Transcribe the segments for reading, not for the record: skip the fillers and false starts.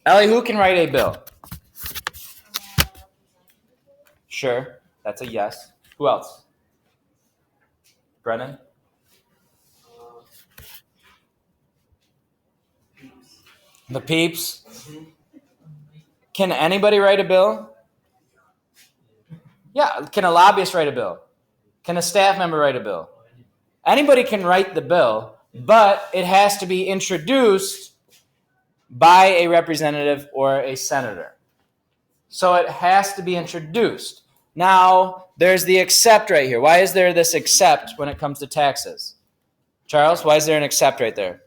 Ellie, who can write a bill? Sure, that's a yes. Who else? Brennan? The peeps? Can anybody write a bill? Yeah, can a lobbyist write a bill? Can a staff member write a bill? Anybody can write the bill, but it has to be introduced by a representative or a senator. So it has to be introduced. Now, there's the except right here. Why is there this except when it comes to taxes? Charles, why is there an except right there?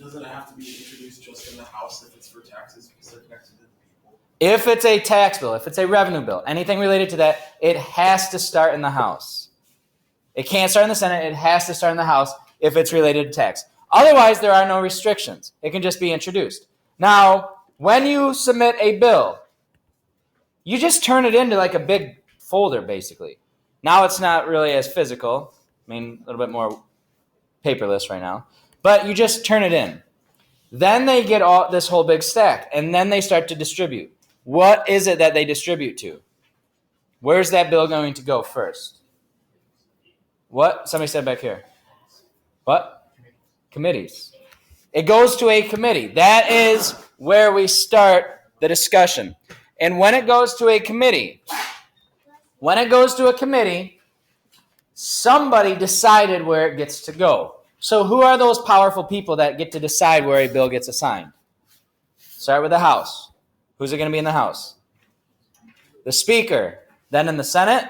Doesn't it have to be introduced just in the House if it's for taxes because they're connected to the people? If it's a tax bill, if it's a revenue bill, anything related to that, it has to start in the House. It can't start in the Senate. It has to start in the House if it's related to tax. Otherwise, there are no restrictions. It can just be introduced. Now, when you submit a bill, you just turn it into like a big folder, basically. Now it's not really as physical. I mean, a little bit more paperless right now. But you just turn it in. Then they get all this whole big stack, and then they start to distribute. What is it that they distribute to? Where's that bill going to go first? What? Somebody said back here. What? Committees. It goes to a committee. That is where we start the discussion. And when it goes to a committee, somebody decided where it gets to go. So who are those powerful people that get to decide where a bill gets assigned? Start with the House. Who's it going to be in the House? The Speaker. Then in the Senate,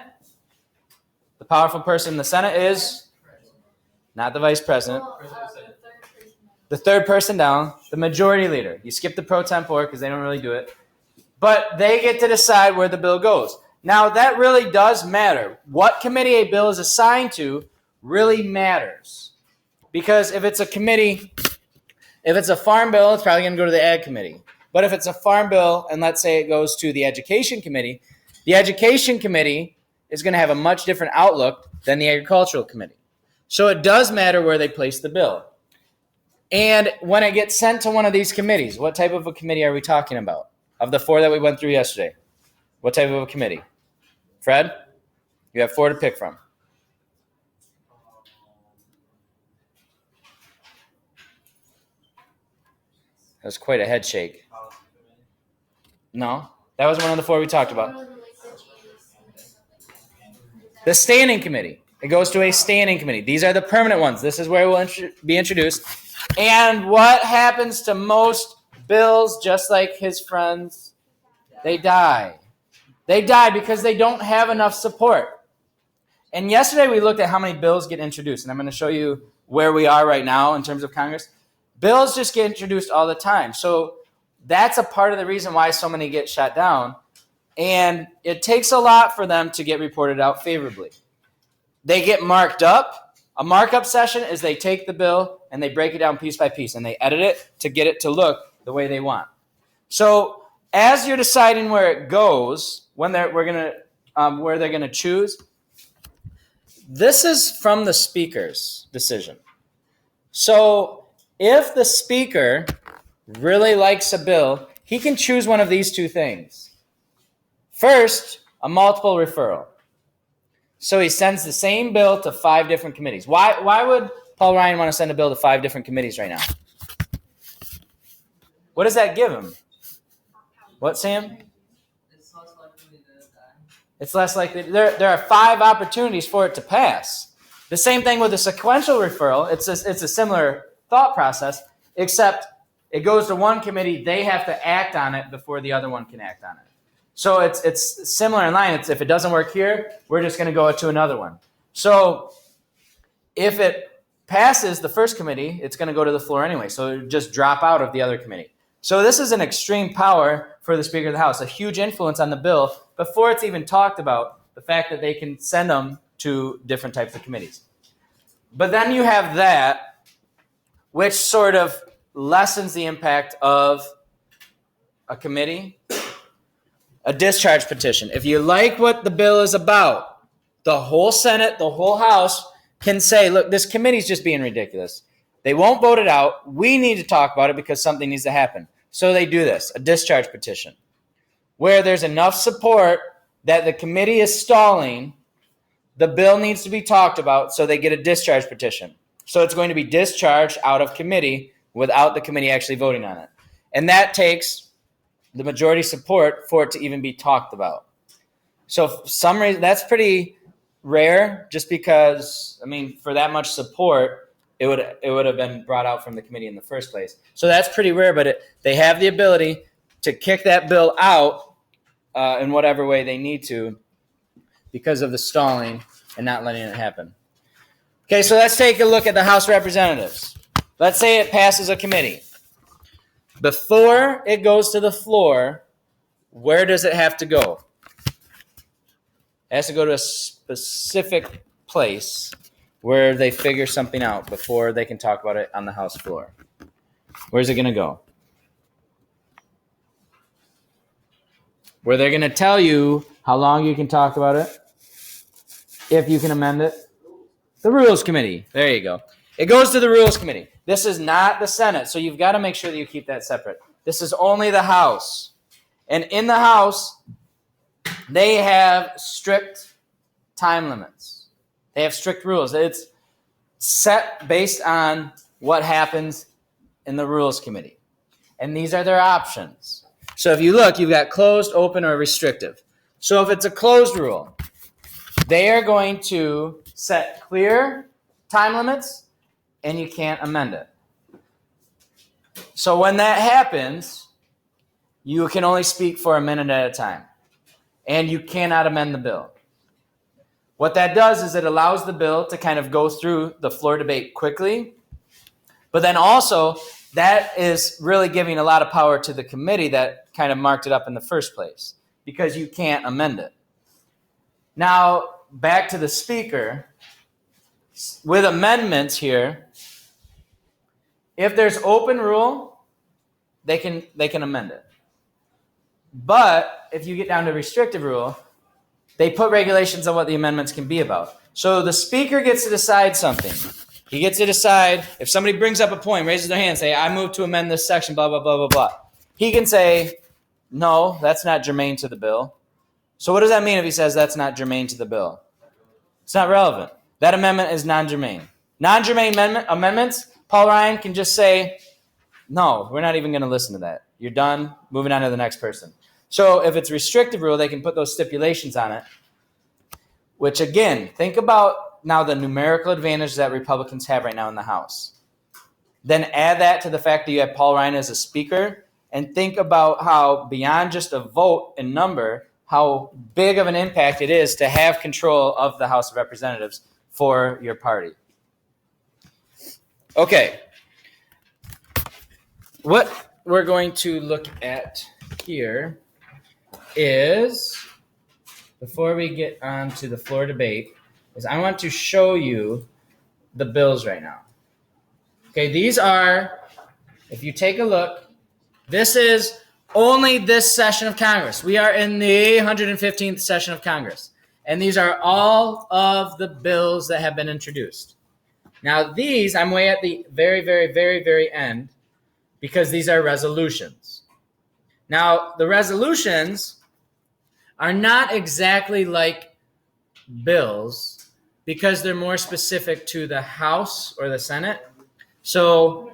the powerful person in the Senate is not the Vice President. The third person down, the Majority Leader. You skip the pro tempore because they don't really do it. But they get to decide where the bill goes. Now, that really does matter. What committee a bill is assigned to really matters. Because if it's a committee, if it's a farm bill, it's probably going to go to the Ag Committee. But if it's a farm bill, and let's say it goes to the Education Committee, the Education Committee is going to have a much different outlook than the Agricultural Committee. So it does matter where they place the bill. And when it gets sent to one of these committees, what type of a committee are we talking about? Of the 4 that we went through yesterday, what type of a committee? Fred, you have 4 to pick from. That was quite a head shake. No, that was one of the 4 we talked about. The Standing Committee. It goes to a Standing Committee. These are the permanent ones. This is where it will be introduced. And what happens to most bills, just like his friends? They die. They die because they don't have enough support. And yesterday we looked at how many bills get introduced, and I'm going to show you where we are right now in terms of Congress. Bills just get introduced all the time. So that's a part of the reason why so many get shot down. And it takes a lot for them to get reported out favorably. They get marked up. A markup session is they take the bill and they break it down piece by piece, and they edit it to get it to look the way they want. So as you're deciding where it goes, where they're going to choose, this is from the Speaker's decision. So if the Speaker really likes a bill, he can choose one of these 2 things. First, a multiple referral. So he sends the same bill to 5 different committees. Why would Paul Ryan want to send a bill to 5 different committees right now? What does that give him? What, Sam? It's less likely to die. It's less likely. There are 5 opportunities for it to pass. The same thing with a sequential referral. It's a similar thought process, except it goes to one committee. They have to act on it before the other one can act on it. So it's similar in line. It's if it doesn't work here, we're just going to go to another one. So if it passes the first committee, it's going to go to the floor anyway. So it just drop out of the other committee. So this is an extreme power for the Speaker of the House, a huge influence on the bill before it's even talked about, the fact that they can send them to different types of committees. But then you have that, which sort of lessens the impact of a committee. A discharge petition. If you like what the bill is about, the whole Senate, the whole House can say, look, this committee's just being ridiculous. They won't vote it out. We need to talk about it because something needs to happen. So they do this, a discharge petition, where there's enough support that the committee is stalling. The bill needs to be talked about, so they get a discharge petition. So it's going to be discharged out of committee without the committee actually voting on it. And that takes the majority support for it to even be talked about. So for some reason, that's pretty rare, just because, I mean, for that much support, it would have been brought out from the committee in the first place. So that's pretty rare, but they have the ability to kick that bill out in whatever way they need to because of the stalling and not letting it happen. Okay, so let's take a look at the House of Representatives. Let's say it passes a committee. Before it goes to the floor, where does it have to go? It has to go to a specific place where they figure something out before they can talk about it on the House floor. Where's it going to go? Where they're going to tell you how long you can talk about it, if you can amend it. The Rules Committee. There you go. It goes to the Rules Committee. This is not the Senate, so you've got to make sure that you keep that separate. This is only the House. And in the House, they have strict time limits. They have strict rules. It's set based on what happens in the Rules Committee. And these are their options. So if you look, you've got closed, open, or restrictive. So if it's a closed rule, they are going to set clear time limits, and you can't amend it. So when that happens, you can only speak for a minute at a time, and you cannot amend the bill. What that does is it allows the bill to kind of go through the floor debate quickly, but then also that is really giving a lot of power to the committee that kind of marked it up in the first place, because you can't amend it. Now, back to the speaker. With amendments here, if there's open rule, they can amend it. But if you get down to restrictive rule, they put regulations on what the amendments can be about. So the speaker gets to decide something. He gets to decide, if somebody brings up a point, raises their hand, say, I move to amend this section, blah, blah, blah, blah, blah. He can say, no, that's not germane to the bill. So what does that mean if he says that's not germane to the bill? It's not relevant. That amendment is non-germane. Non-germane amendments, Paul Ryan can just say, no, we're not even going to listen to that. You're done, moving on to the next person. So if it's restrictive rule, they can put those stipulations on it, which again, think about now the numerical advantage that Republicans have right now in the House. Then add that to the fact that you have Paul Ryan as a speaker, and think about how beyond just a vote and number, how big of an impact it is to have control of the House of Representatives for your party. Okay. What we're going to look at here is, before we get on to the floor debate, is I want to show you the bills right now. Okay, these are, if you take a look, this is only this session of Congress. We are in the 115th session of Congress. And these are all of the bills that have been introduced. Now these, I'm way at the very, very, very, very end, because these are resolutions. Now the resolutions are not exactly like bills because they're more specific to the House or the Senate. So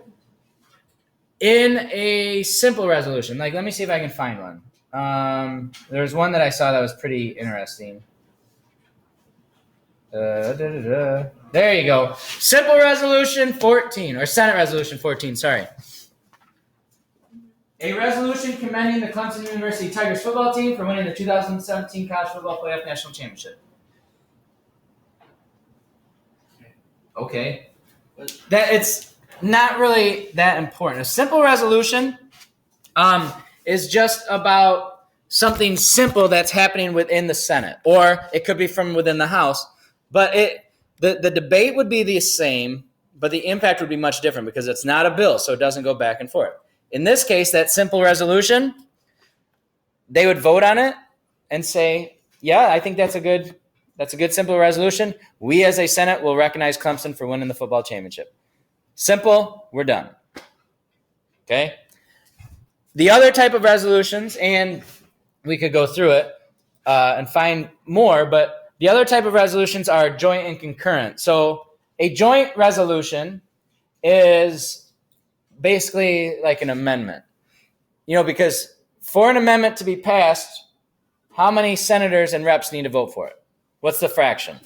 in a simple resolution, like let me see if I can find one. There's one that I saw that was pretty interesting. There you go. Simple Resolution 14, or Senate Resolution 14, sorry. A resolution commending the Clemson University Tigers football team for winning the 2017 College Football Playoff National Championship. Okay. That it's not really that important. A simple resolution is just about something simple that's happening within the Senate, or it could be from within the House. But the debate would be the same, but the impact would be much different because it's not a bill, so it doesn't go back and forth. In this case, that simple resolution, they would vote on it and say, yeah, I think that's a good That's a good, simple resolution. We as a Senate will recognize Clemson for winning the football championship. Simple, we're done. Okay? The other type of resolutions, and we could go through it and find more, but the other type of resolutions are joint and concurrent. So a joint resolution is basically like an amendment. Because for an amendment to be passed, how many senators and reps need to vote for it? What's the fraction?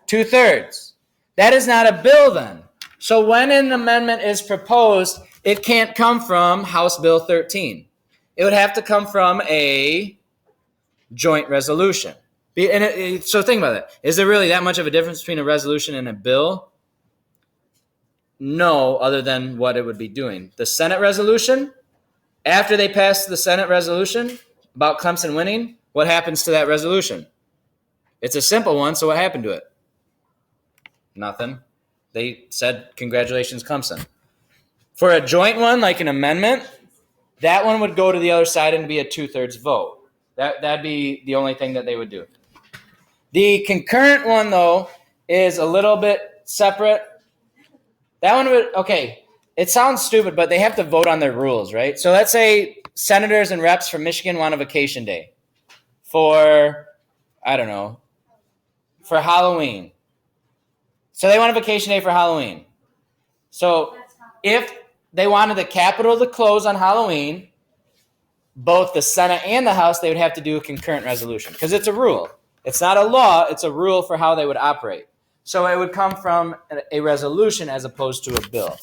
2/3. That is not a bill then. So when an amendment is proposed, it can't come from House Bill 13. It would have to come from a joint resolution. So think about that. Is there really that much of a difference between a resolution and a bill? No, other than what it would be doing. The Senate resolution, after they pass the Senate resolution about Clemson winning, what happens to that resolution? It's a simple one, so what happened to it? Nothing. They said, congratulations, Clemson. For a joint one, like an amendment, that one would go to the other side and be a 2/3 vote. That'd be the only thing that they would do. The concurrent one, though, is a little bit separate. That one would, okay, it sounds stupid, but they have to vote on their rules, right? So let's say senators and reps from Michigan want a vacation day for, I don't know, for Halloween. So they want a vacation day for Halloween. So if they wanted the Capitol to close on Halloween, both the Senate and the House, they would have to do a concurrent resolution because it's a rule. It's not a law. It's a rule for how they would operate. So it would come from a resolution as opposed to a bill.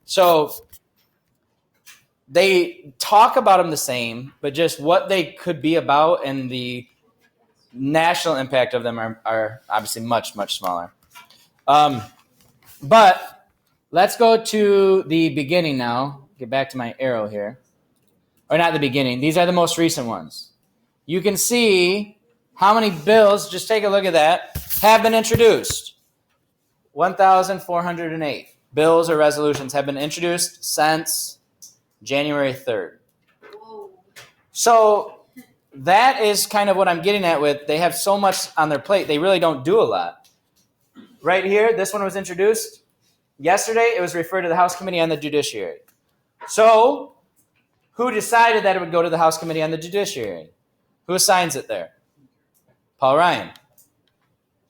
So they talk about them the same, but just what they could be about and the national impact of them are obviously much, much smaller. But let's go to the beginning now. Get back to my arrow here. Or not the beginning. These are the most recent ones. You can see how many bills, just take a look at that, have been introduced. 1,408 bills or resolutions have been introduced since January 3rd. Whoa. So that is kind of what I'm getting at with they have so much on their plate, they really don't do a lot. Right here, this one was introduced yesterday. It was referred to the House Committee on the Judiciary. So who decided that it would go to the House Committee on the Judiciary? Who assigns it there? Paul Ryan.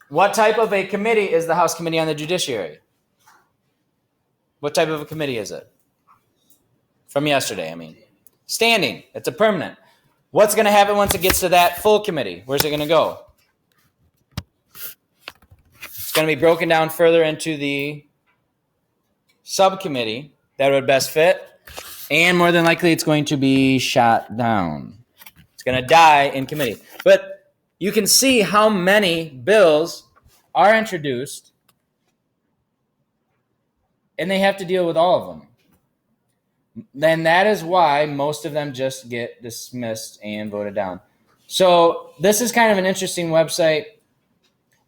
What type of a committee is the House Committee on the Judiciary? What type of a committee is it? From yesterday, I mean. Standing. It's a permanent. What's going to happen once it gets to that full committee? Where's it going to go? It's going to be broken down further into the subcommittee that would best fit. And more than likely, it's going to be shot down. It's going to die in committee. But you can see how many bills are introduced, and they have to deal with all of them. Then that is why most of them just get dismissed and voted down. So this is kind of an interesting website.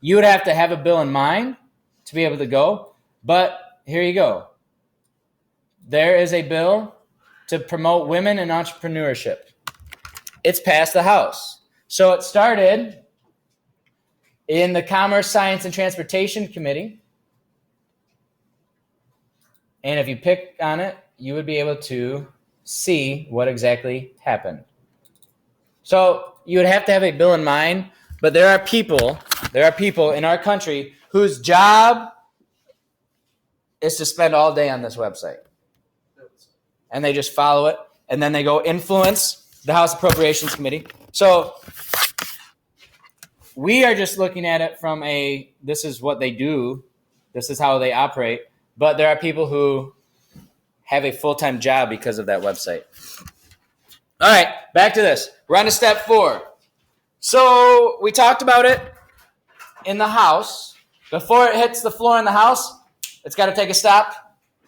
You would have to have a bill in mind to be able to go, but here you go. There is a bill to promote women in entrepreneurship. It's passed the House. So it started in the Commerce, Science, and Transportation Committee. And if you pick on it, you would be able to see what exactly happened. So you would have to have a bill in mind, but there are people in our country whose job is to spend all day on this website. And they just follow it, and then they go influence the House Appropriations Committee. So we are just looking at it from this is what they do, this is how they operate, but there are people who have a full-time job because of that website. All right, back to this. We're on to step 4. So we talked about it in the House. Before it hits the floor in the House, it's got to take a stop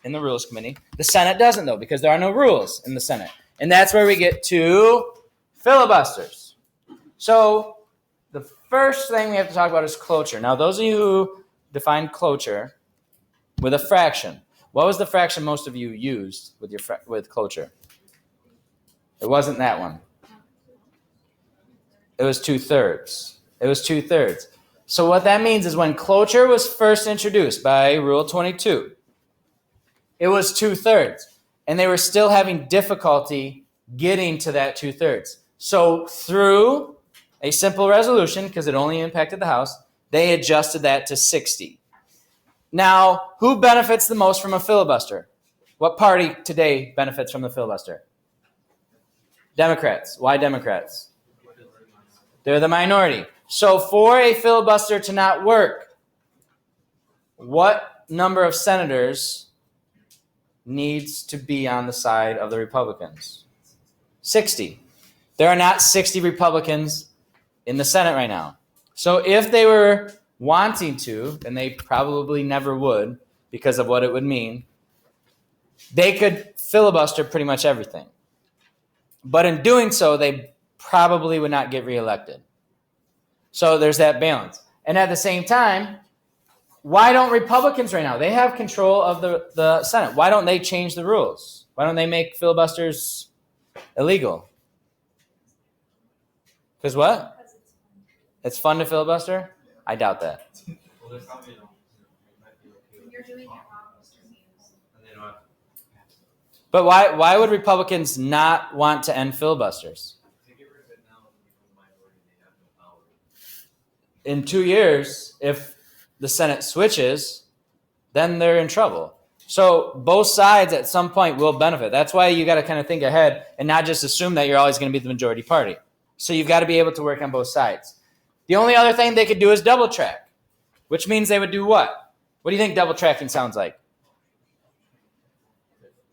in the Rules Committee. The Senate doesn't, though, because there are no rules in the Senate. And that's where we get to filibusters. So the first thing we have to talk about is cloture. Now, those of you who define cloture with a fraction, what was the fraction most of you used with cloture? It wasn't that one. It was 2/3. It was 2/3. So what that means is when cloture was first introduced by Rule 22, it was 2/3, and they were still having difficulty getting to that 2/3. So through a simple resolution, because it only impacted the House, they adjusted that to 60. Now, who benefits the most from a filibuster? What party today benefits from the filibuster? Democrats. Why Democrats? They're the minority. So for a filibuster to not work, what number of senators needs to be on the side of the Republicans? 60. There are not 60 Republicans in the Senate right now. So if they were wanting to, and they probably never would because of what it would mean, they could filibuster pretty much everything. But in doing so, they probably would not get reelected. So there's that balance. And at the same time, why don't Republicans right now? They have control of the Senate. Why don't they change the rules? Why don't they make filibusters illegal? Because what? It's fun to filibuster? I doubt that. Well, there's probably might be okay with You're doing it wrong, Mr. Hughes. and they don't have But why would Republicans not want to end filibusters? to get rid of it now and become a minority, they have no power. In 2 years, if the Senate switches, then they're in trouble. So both sides at some point will benefit. That's why you got to kind of think ahead and not just assume that you're always going to be the majority party. So you've got to be able to work on both sides. The only other thing they could do is double track, which means they would do what? What do you think double tracking sounds like?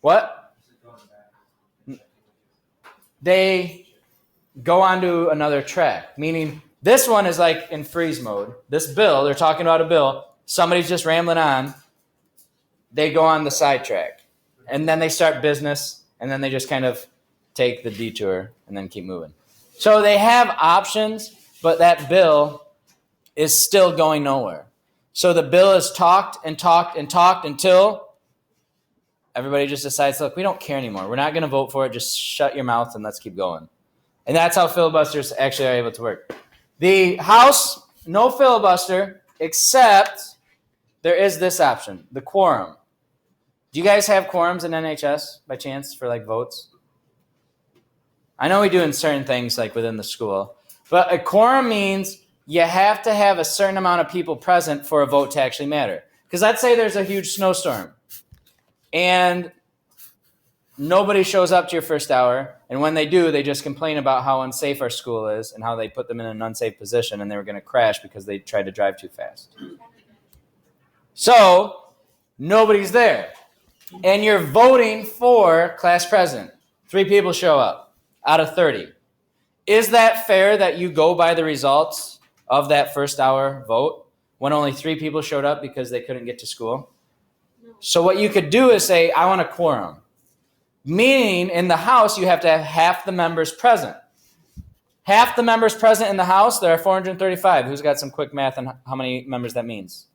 What? They go onto another track, meaning this one is like in freeze mode. This bill, they're talking about a bill, somebody's just rambling on, they go on the sidetrack. And then they start business, and then they just kind of take the detour and then keep moving. So they have options, but that bill is still going nowhere. So the bill is talked and talked and talked until everybody just decides, look, we don't care anymore. We're not going to vote for it. Just shut your mouth and let's keep going. And that's how filibusters actually are able to work. The House, no filibuster, except there is this option, the quorum. Do you guys have quorums in NHS by chance for like votes? I know we do in certain things like within the school, but a quorum means you have to have a certain amount of people present for a vote to actually matter. Because let's say there's a huge snowstorm and nobody shows up to your first hour, and when they do, they just complain about how unsafe our school is and how they put them in an unsafe position and they were going to crash because they tried to drive too fast. So nobody's there. And you're voting for class president. 3 people show up out of 30. Is that fair that you go by the results of that first hour vote when only 3 people showed up because they couldn't get to school? So what you could do is say, I want a quorum. Meaning in the House, you have to have half the members present. Half the members present in the House, there are 435. Who's got some quick math on how many members that means?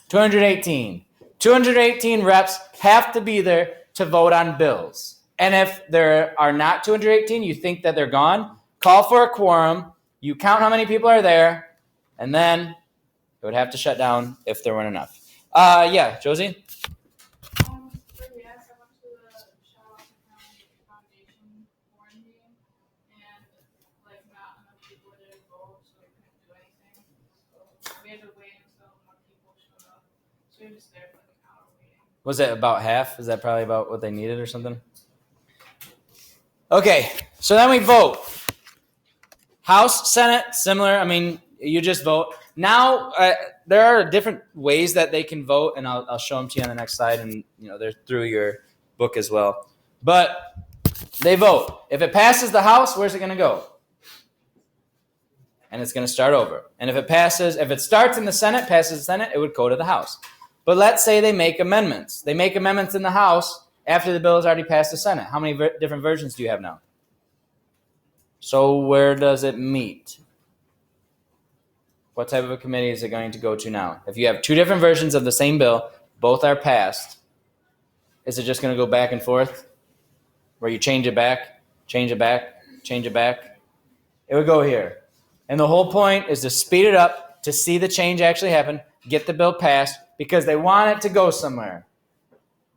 218. 218 reps have to be there to vote on bills. And if there are not 218, you think that they're gone, call for a quorum, you count how many people are there, and then it would have to shut down if there weren't enough. Yeah, Josie? For yes, I went to the Charlotte County Foundation board meeting, and like not enough people were there to vote, so we couldn't do anything. So we had to wait until more people showed up. So we were just there for like an hour waiting. Was it about half? Is that probably about what they needed or something? Okay, so then we vote. House, Senate, similar. I mean, you just vote. Now, there are different ways that they can vote, and I'll show them to you on the next slide, and they're through your book as well. But they vote. If it passes the House, where's it going to go? And it's going to start over. And if it starts in the Senate, passes the Senate, it would go to the House. But let's say they make amendments. They make amendments in the House after the bill has already passed the Senate. How many different versions do you have now? So where does it meet? What type of a committee is it going to go to now? If you have 2 different versions of the same bill, both are passed, is it just going to go back and forth? Where you change it back, change it back, change it back? It would go here. And the whole point is to speed it up, to see the change actually happen, get the bill passed, because they want it to go somewhere.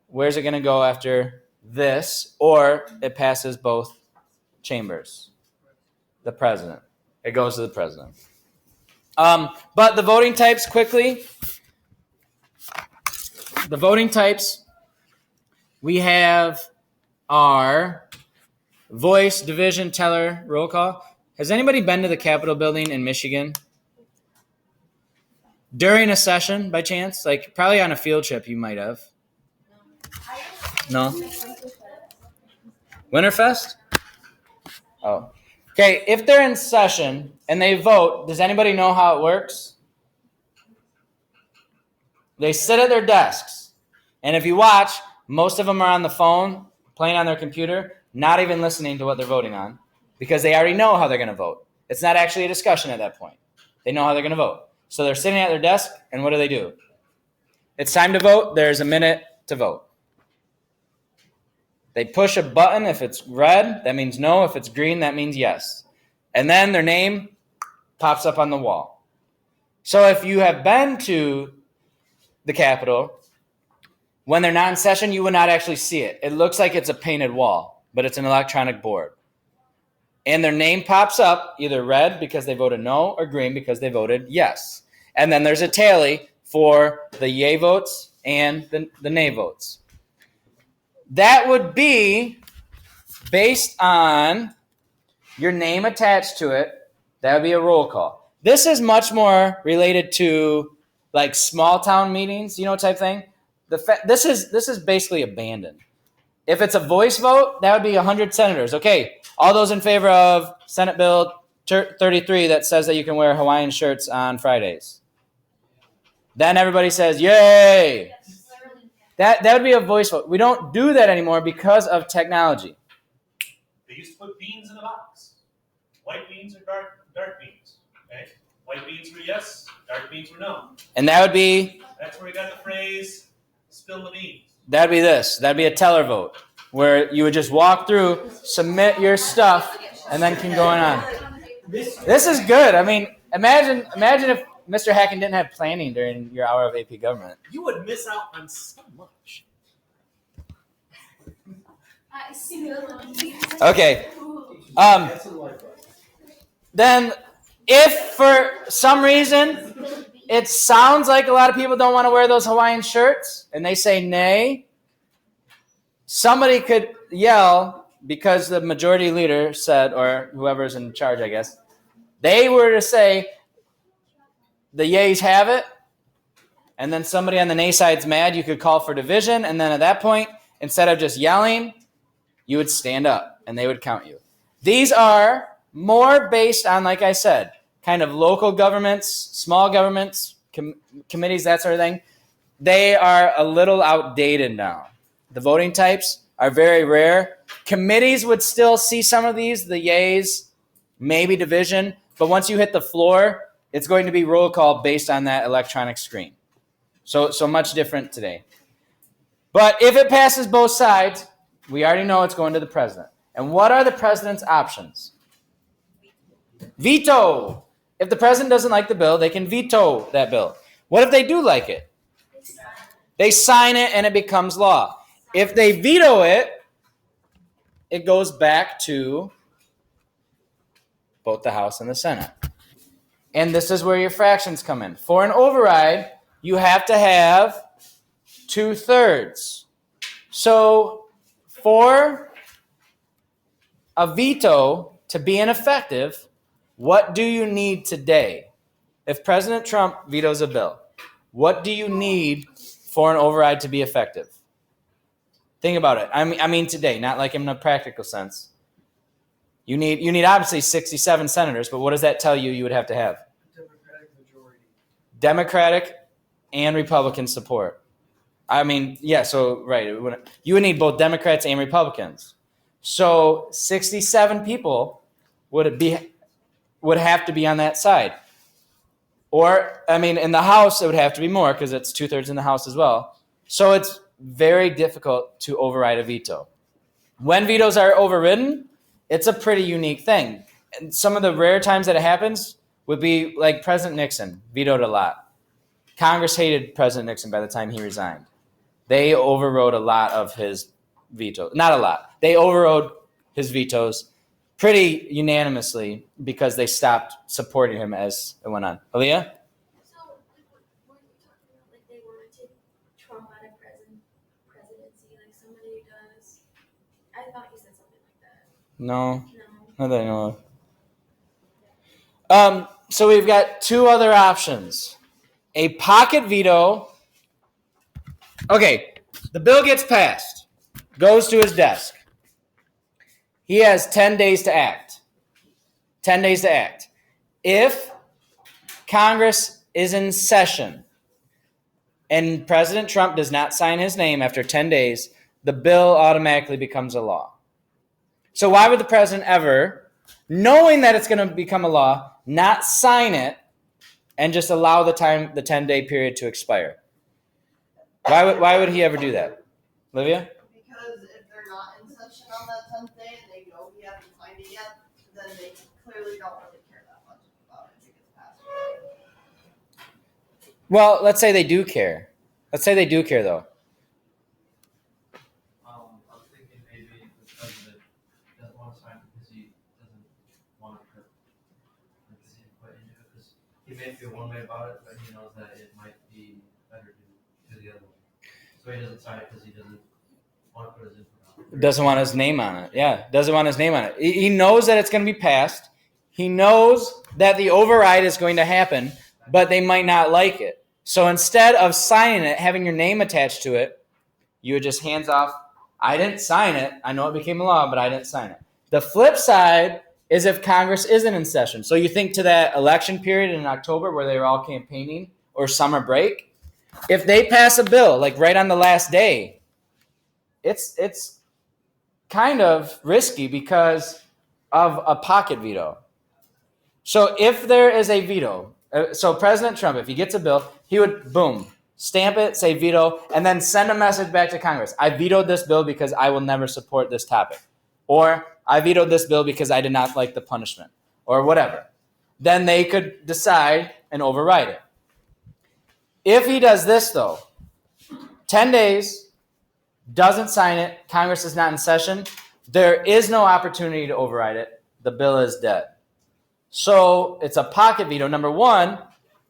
Where's it going to go after this? Or it passes both chambers. The president. It goes to the president. But the voting types, quickly. The voting types we have are voice, division, teller, roll call. Has anybody been to the Capitol building in Michigan? During a session, by chance? Like, probably on a field trip you might have. No? Winterfest? Oh. Okay, if they're in session and they vote, does anybody know how it works? They sit at their desks. And if you watch, most of them are on the phone, playing on their computer, not even listening to what they're voting on, because they already know how they're going to vote. It's not actually a discussion at that point. They know how they're going to vote. So they're sitting at their desk, and what do? It's time to vote. There's a minute to vote. They push a button. If it's red, that means no. If it's green, that means yes. And then their name pops up on the wall. So if you have been to the Capitol, when they're not in session, you would not actually see it. It looks like it's a painted wall, but it's an electronic board. And their name pops up, either red because they voted no or green because they voted yes. And then there's a tally for the yay votes and the nay votes. That would be based on your name attached to it. That would be a roll call. This is much more related to like small town meetings, type thing. This is basically abandoned. If it's a voice vote, that would be 100 senators. Okay, all those in favor of Senate Bill 33 that says that you can wear Hawaiian shirts on Fridays. Then everybody says, yay! That would be a voice vote. We don't do that anymore because of technology. They used to put beans in a box. White beans or dark beans. Okay? White beans were yes, dark beans were no. And that would be? That's where we got the phrase, spill the beans. That'd be this. That'd be a teller vote, where you would just walk through, submit your stuff, and then keep going on. This is good. I mean, imagine if Mr. Hacken didn't have planning during your hour of AP government. You would miss out on so much. Okay. Then, if for some reason it sounds like a lot of people don't want to wear those Hawaiian shirts, and they say nay, somebody could yell, because the majority leader said, or whoever's in charge, I guess, they were to say, the yays have it, and then somebody on the nay side's mad, you could call for division, and then at that point, instead of just yelling, you would stand up, and they would count you. These are more based on, like I said, kind of local governments, small governments, committees, that sort of thing. They are a little outdated now. The voting types are very rare. Committees would still see some of these, the yays, maybe division, but once you hit the floor, it's going to be roll call based on that electronic screen. So much different today. But if it passes both sides, we already know it's going to the president. And what are the president's options? Veto. If the president doesn't like the bill, they can veto that bill. What if they do like it? They sign it and it becomes law. If they veto it, it goes back to both the House and the Senate. And this is where your fractions come in. For an override, you have to have 2/3. So for a veto to be ineffective, what do you need today? If President Trump vetoes a bill, what do you need for an override to be effective? Think about it. I mean today, not like in a practical sense. You need obviously 67 senators, but what does that tell you you would have to have? Democratic majority. Democratic and Republican support. I mean, yeah, so, right. You would need both Democrats and Republicans. So 67 people would have to be on that side. Or, I mean, in the House, it would have to be more because it's 2/3 in the House as well. So it's very difficult to override a veto. When vetoes are overridden, it's a pretty unique thing. And some of the rare times that it happens, would be like President Nixon vetoed a lot. Congress hated President Nixon by the time he resigned. They overrode a lot of his veto. Not a lot. They overrode his vetoes pretty unanimously because they stopped supporting him as it went on. Aaliyah? So, like, what were you talking about? Like, they want to take Trump out of presidency, like somebody does. I thought you said something like that. No. No. Not that I know of. So we've got two other options. A pocket veto. Okay, the bill gets passed, goes to his desk. He has 10 days to act. 10 days to act. If Congress is in session and President Trump does not sign his name after 10 days, the bill automatically becomes a law. So why would the president ever, knowing that it's going to become a law, not sign it and just allow the 10-day period to expire? Why would he ever do that? Olivia? Because if they're not in session on that 10th day and they know he hasn't signed it yet, then they clearly don't really care that much about it if it gets passed. Well, let's say they do care. Let's say they do care, though. I'm thinking maybe the president doesn't want to sign it because he doesn't want to put his input into it, because he may feel one way about it, but he knows that it might be better to do the other way. So he doesn't sign it because he doesn't want to put his input on it. Doesn't want his name on it. Yeah, doesn't want his name on it. He knows that it's going to be passed. He knows that the override is going to happen, but they might not like it. So instead of signing it, having your name attached to it, you would just hands off. I didn't sign it. I know it became a law, but I didn't sign it. The flip side is if Congress isn't in session. So you think to that election period in October where they were all campaigning or summer break. If they pass a bill, like right on the last day, it's kind of risky because of a pocket veto. So if there is a veto, so President Trump, if he gets a bill, he would, boom, stamp it, say veto, and then send a message back to Congress. I vetoed this bill because I will never support this topic. Or I vetoed this bill because I did not like the punishment, or whatever. Then they could decide and override it. If he does this, though, 10 days, doesn't sign it, Congress is not in session, there is no opportunity to override it. The bill is dead. So it's a pocket veto. Number one,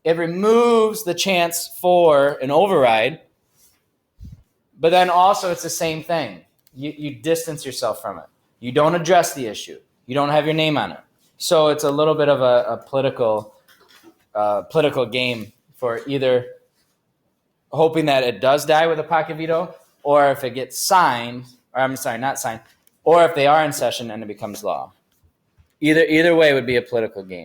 it removes the chance for an override, but then also it's the same thing. You distance yourself from it. You don't address the issue. You don't have your name on it. So it's a little bit of a political game for either hoping that it does die with a pocket veto, or if it gets signed, or I'm sorry, not signed, or if they are in session and it becomes law. Either way would be a political game.